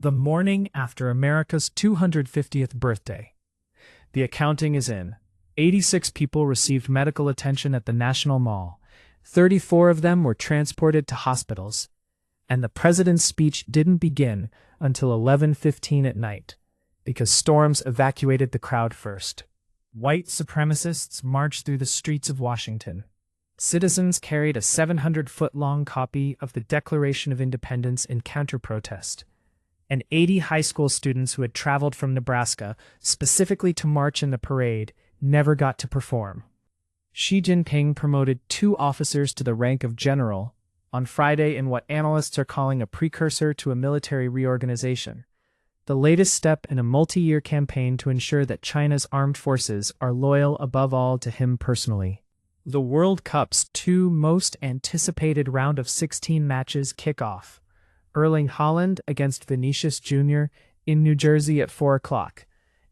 The morning after America's 250th birthday. The accounting is in. 86 people received medical attention at the National Mall. 34 of them were transported to hospitals. And the president's speech didn't begin until 11:15 at night, because storms evacuated the crowd first. White supremacists marched through the streets of Washington. Citizens carried a 700-foot-long copy of the Declaration of Independence in counter-protest. And 80 high school students who had traveled from Nebraska specifically to march in the parade never got to perform. Xi Jinping promoted 2 officers to the rank of general on Friday in what analysts are calling a precursor to a military reorganization, the latest step in a multi-year campaign to ensure that China's armed forces are loyal above all to him personally. The World Cup's 2 most anticipated round of 16 matches kick off. Erling Haaland against Vinicius Jr. in New Jersey at 4 o'clock,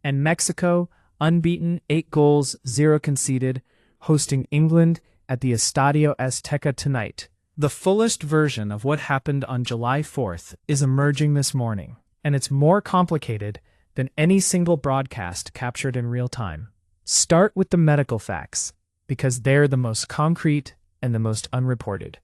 and Mexico, unbeaten, 8 goals, 0 conceded, hosting England at the Estadio Azteca tonight. The fullest version of what happened on July 4th is emerging this morning, and it's more complicated than any single broadcast captured in real time. Start with the medical facts, because they're the most concrete and the most unreported.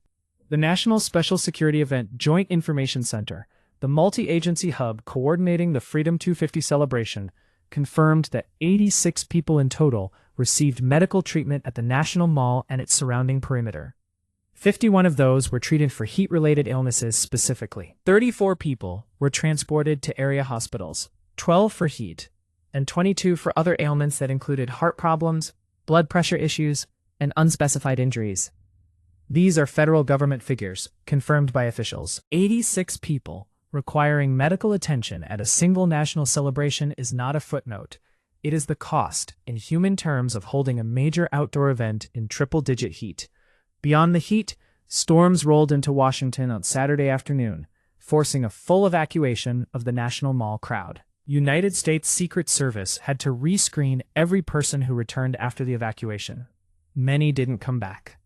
The National Special Security Event Joint Information Center, the multi-agency hub coordinating the Freedom 250 celebration, confirmed that 86 people in total received medical treatment at the National Mall and its surrounding perimeter. 51 of those were treated for heat-related illnesses specifically. 34 people were transported to area hospitals, 12 for heat, and 22 for other ailments that included heart problems, blood pressure issues, and unspecified injuries. These are federal government figures, confirmed by officials. 86 people requiring medical attention at a single national celebration is not a footnote. It is the cost, in human terms, of holding a major outdoor event in triple-digit heat. Beyond the heat, storms rolled into Washington on Saturday afternoon, forcing a full evacuation of the National Mall crowd. United States Secret Service had to rescreen every person who returned after the evacuation. Many didn't come back.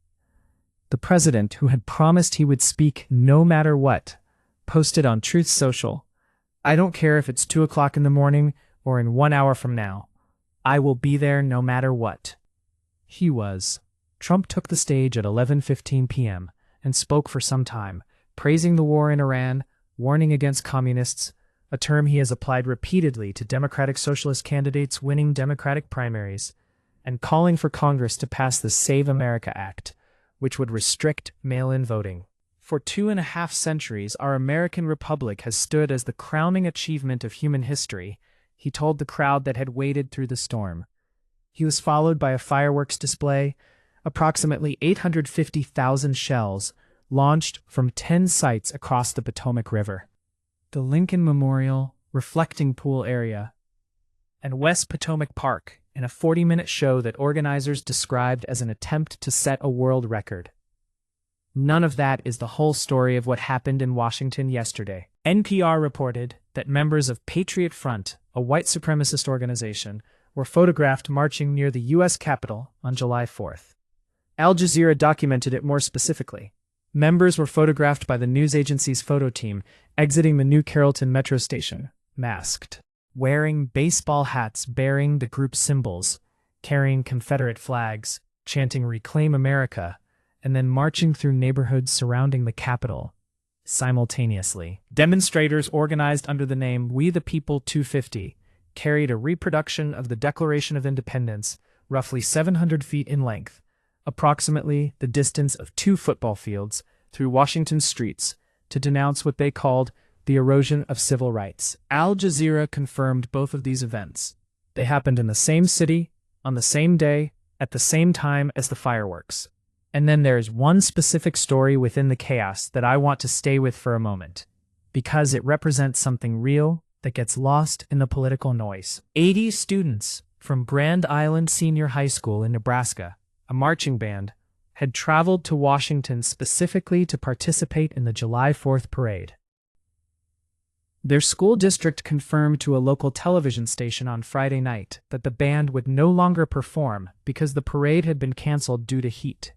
The president, who had promised he would speak no matter what, posted on Truth Social, "I don't care if it's 2 o'clock in the morning or in 1 hour from now. I will be there no matter what." He was. Trump took the stage at 11:15 p.m. and spoke for some time, praising the war in Iran, warning against communists, a term he has applied repeatedly to Democratic Socialist candidates winning Democratic primaries, and calling for Congress to pass the Save America Act, which would restrict mail-in voting. For 2.5 centuries, our American republic has stood as the crowning achievement of human history, he told the crowd that had waded through the storm. He was followed by a fireworks display, approximately 850,000 shells, launched from 10 sites across the Potomac River. The Lincoln Memorial, Reflecting Pool area, and West Potomac Park, in a 40-minute show that organizers described as an attempt to set a world record. None of that is the whole story of what happened in Washington yesterday. NPR reported that members of Patriot Front, a white supremacist organization, were photographed marching near the U.S. Capitol on July 4th. Al Jazeera documented it more specifically. Members were photographed by the news agency's photo team exiting the New Carrollton metro station, masked, wearing baseball hats bearing the group's symbols, carrying Confederate flags, chanting "Reclaim America," and then marching through neighborhoods surrounding the Capitol simultaneously. Demonstrators organized under the name We the People 250 carried a reproduction of the Declaration of Independence, roughly 700 feet in length, approximately the distance of 2 football fields, through Washington streets to denounce what they called the erosion of civil rights. Al Jazeera confirmed both of these events. They happened in the same city, on the same day, at the same time as the fireworks. And then there's one specific story within the chaos that I want to stay with for a moment, because it represents something real that gets lost in the political noise. 80 students from Grand Island Senior High School in Nebraska, a marching band, had traveled to Washington specifically to participate in the July 4th parade. Their school district confirmed to a local television station on Friday night that the band would no longer perform because the parade had been canceled due to heat.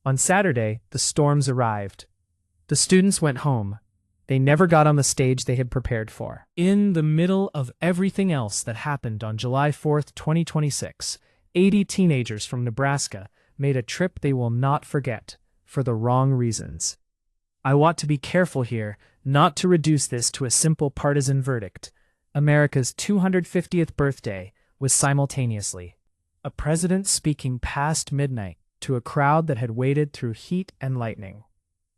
On Saturday, the storms arrived. The students went home, They never got on the stage they had prepared for. In the middle of everything else that happened on July 4th, 2026, 80 teenagers from Nebraska made a trip they will not forget, for the wrong reasons. I want to be careful here not to reduce this to a simple partisan verdict. America's 250th birthday was simultaneously a president speaking past midnight to a crowd that had waited through heat and lightning,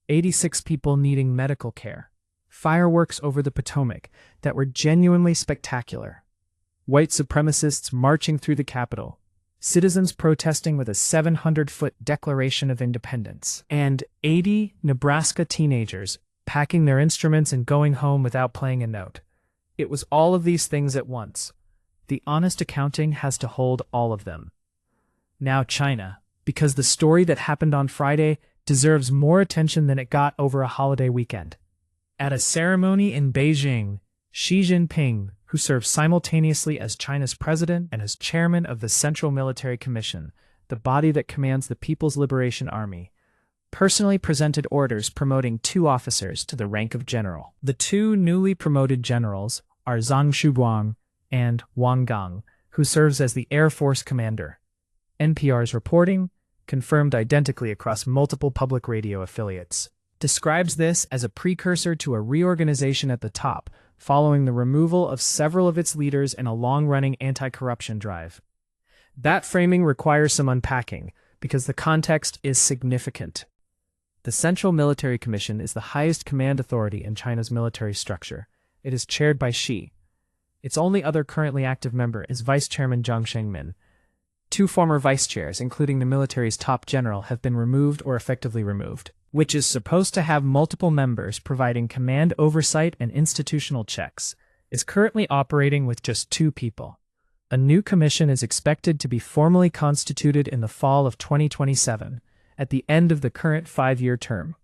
86 people needing medical care, fireworks over the Potomac that were genuinely spectacular, white supremacists marching through the Capitol, citizens protesting with a 700-foot Declaration of Independence, and 80 Nebraska teenagers packing their instruments and going home without playing a note. It was all of these things at once. The honest accounting has to hold all of them. Now China, because the story that happened on Friday deserves more attention than it got over a holiday weekend. At a ceremony in Beijing, Xi Jinping, who serves simultaneously as China's president and as chairman of the Central Military Commission, the body that commands the People's Liberation Army, personally presented orders promoting 2 officers to the rank of general. The 2 newly promoted generals are Zhang Shuguang and Wang Gang, who serves as the Air Force Commander. NPR's reporting, confirmed identically across multiple public radio affiliates, describes this as a precursor to a reorganization at the top, following the removal of several of its leaders in a long-running anti-corruption drive. That framing requires some unpacking, because the context is significant. The Central Military Commission is the highest command authority in China's military structure. It is chaired by Xi. Its only other currently active member is Vice Chairman Jiang Shengmin. 2 former vice chairs, including the military's top general, have been removed or effectively removed, which is supposed to have multiple members providing command oversight and institutional checks, is currently operating with just 2 people. A new commission is expected to be formally constituted in the fall of 2027, at the end of the current 5-year term.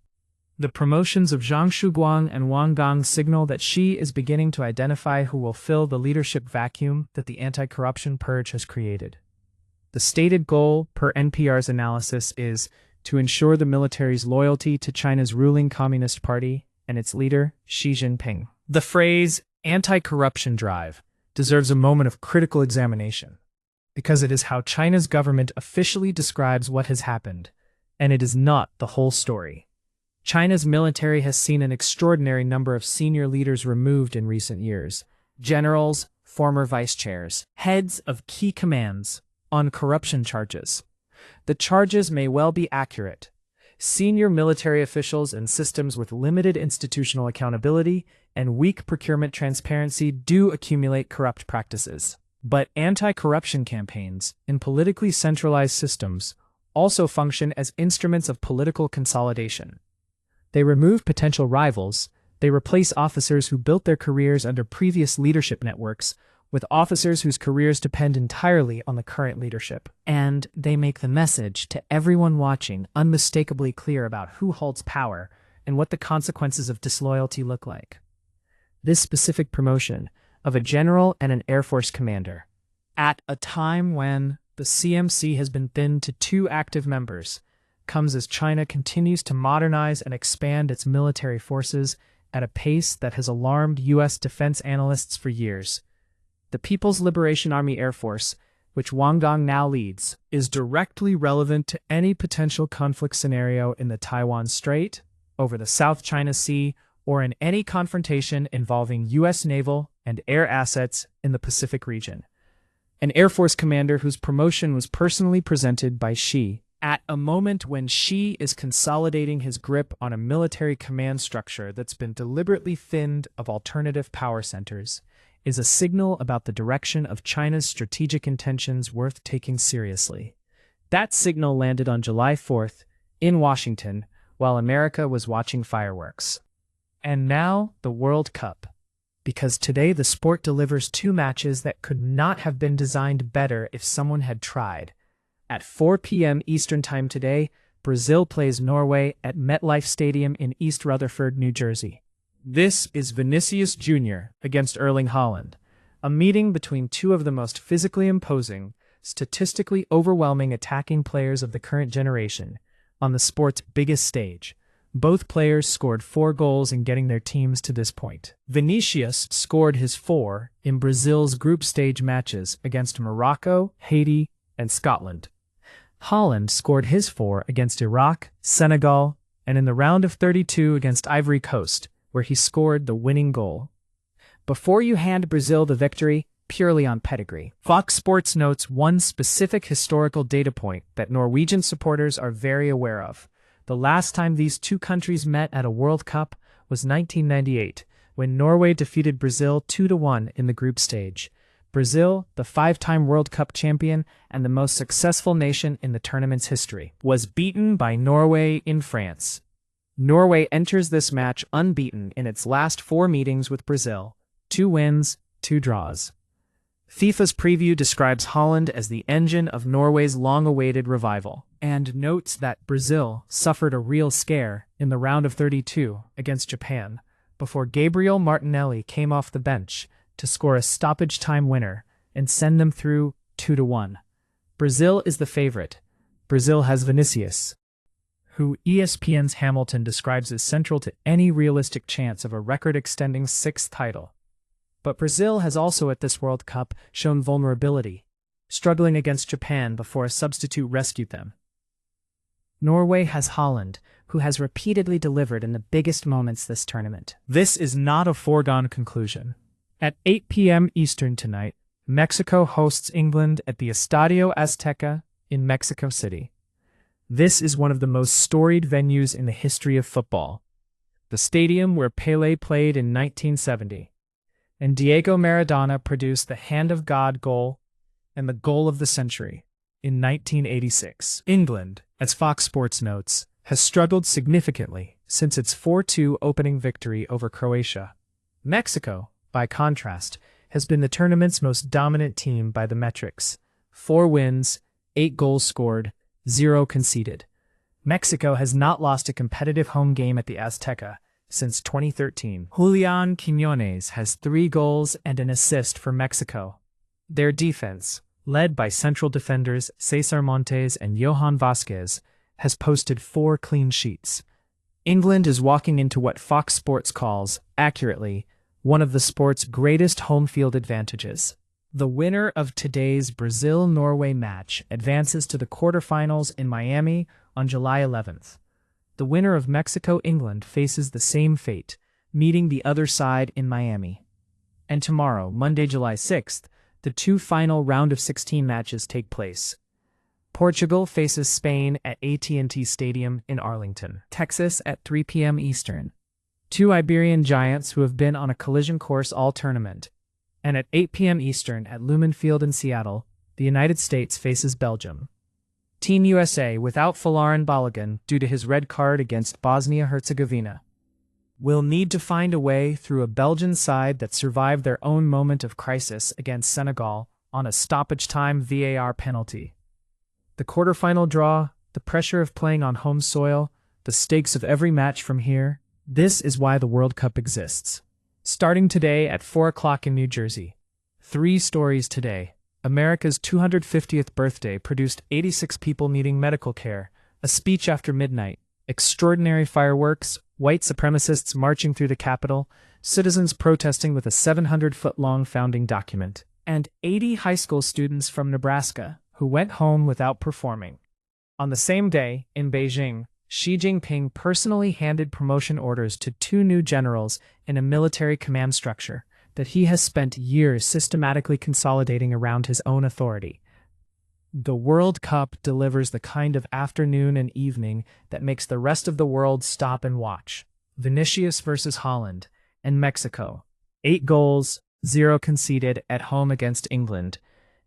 The promotions of Zhang Shuguang and Wang Gang signal that Xi is beginning to identify who will fill the leadership vacuum that the anti-corruption purge has created. The stated goal, per NPR's analysis, is to ensure the military's loyalty to China's ruling Communist Party and its leader, Xi Jinping. The phrase anti-corruption drive deserves a moment of critical examination, because it is how China's government officially describes what has happened, and it is not the whole story. China's military has seen an extraordinary number of senior leaders removed in recent years: generals, former vice chairs, heads of key commands, on corruption charges. The charges may well be accurate. Senior military officials in systems with limited institutional accountability and weak procurement transparency do accumulate corrupt practices. But anti-corruption campaigns in politically centralized systems also function as instruments of political consolidation. They remove potential rivals, they replace officers who built their careers under previous leadership networks with officers whose careers depend entirely on the current leadership. And they make the message to everyone watching unmistakably clear about who holds power and what the consequences of disloyalty look like. This specific promotion of a general and an Air Force commander, at a time when the CMC has been thinned to 2 active members, comes as China continues to modernize and expand its military forces at a pace that has alarmed U.S. defense analysts for years. The People's Liberation Army Air Force, which Wang Gang now leads, is directly relevant to any potential conflict scenario in the Taiwan Strait, over the South China Sea, or in any confrontation involving U.S. naval and air assets in the Pacific region. An Air Force commander whose promotion was personally presented by Xi, at a moment when Xi is consolidating his grip on a military command structure that's been deliberately thinned of alternative power centers, is a signal about the direction of China's strategic intentions worth taking seriously. That signal landed on July 4th in Washington while America was watching fireworks. And now the World Cup. Because today the sport delivers 2 matches that could not have been designed better if someone had tried. At 4 p.m. Eastern Time today, Brazil plays Norway at MetLife Stadium in East Rutherford, New Jersey. This is Vinicius Jr. against Erling Haaland, a meeting between 2 of the most physically imposing, statistically overwhelming attacking players of the current generation, on the sport's biggest stage, Both players scored 4 goals in getting their teams to this point. Vinicius scored his 4 in Brazil's group stage matches against Morocco, Haiti, and Scotland. Holland scored his 4 against Iraq, Senegal, and in the round of 32 against Ivory Coast, where he scored the winning goal. Before you hand Brazil the victory, purely on pedigree, Fox Sports notes one specific historical data point that Norwegian supporters are very aware of. The last time these two countries met at a World Cup was 1998, when Norway defeated Brazil 2-1 in the group stage. Brazil, the 5-time World Cup champion and the most successful nation in the tournament's history, was beaten by Norway in France. Norway enters this match unbeaten in its last 4 meetings with Brazil, 2 wins, 2 draws. FIFA's preview describes Holland as the engine of Norway's long-awaited revival, and notes that Brazil suffered a real scare in the round of 32 against Japan, before Gabriel Martinelli came off the bench to score a stoppage-time winner and send them through 2-1. Brazil is the favorite. Brazil has Vinicius, who ESPN's Hamilton describes as central to any realistic chance of a record-extending 6th title. But Brazil has also at this World Cup shown vulnerability, struggling against Japan before a substitute rescued them. Norway has Holland, who has repeatedly delivered in the biggest moments this tournament. This is not a foregone conclusion. At 8 p.m. Eastern tonight, Mexico hosts England at the Estadio Azteca in Mexico City. This is one of the most storied venues in the history of football, the stadium where Pelé played in 1970. And Diego Maradona produced the Hand of God goal and the goal of the century in 1986. England, as Fox Sports notes, has struggled significantly since its 4-2 opening victory over Croatia. Mexico, by contrast, has been the tournament's most dominant team by the metrics: 4 wins, 8 goals scored, 0 conceded. Mexico has not lost a competitive home game at the Azteca since 2013. Julián Quiñones has 3 goals and an assist for Mexico. Their defense, led by central defenders Cesar Montes and Johan Vázquez, has posted 4 clean sheets. England is walking into what Fox Sports calls, accurately, one of the sport's greatest home field advantages. The winner of today's Brazil-Norway match advances to the quarterfinals in Miami on July 11th. The winner of Mexico-England faces the same fate, meeting the other side in Miami. And tomorrow, Monday, July 6th, the 2 final round of 16 matches take place. Portugal faces Spain at AT&T Stadium in Arlington, Texas at 3 p.m. Eastern. 2 Iberian giants who have been on a collision course all tournament. And at 8 p.m. Eastern at Lumen Field in Seattle, the United States faces Belgium. Team USA without Folarin Balogun due to his red card against Bosnia-Herzegovina will need to find a way through a Belgian side that survived their own moment of crisis against Senegal on a stoppage-time VAR penalty. The quarterfinal draw, the pressure of playing on home soil, the stakes of every match from here, this is why the World Cup exists. Starting today at 4 o'clock in New Jersey. 3 stories today. America's 250th birthday produced 86 people needing medical care, a speech after midnight, extraordinary fireworks, white supremacists marching through the Capitol, citizens protesting with a 700-foot-long founding document, and 80 high school students from Nebraska who went home without performing. On the same day, in Beijing, Xi Jinping personally handed promotion orders to 2 new generals in a military command structure that he has spent years systematically consolidating around his own authority. The World Cup delivers the kind of afternoon and evening that makes the rest of the world stop and watch. Vinicius versus Holland and Mexico. 8 goals, 0 conceded at home against England,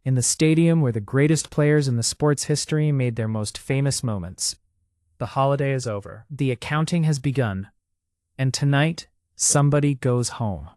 in the stadium where the greatest players in the sport's history made their most famous moments. The holiday is over. The accounting has begun. And tonight, somebody goes home.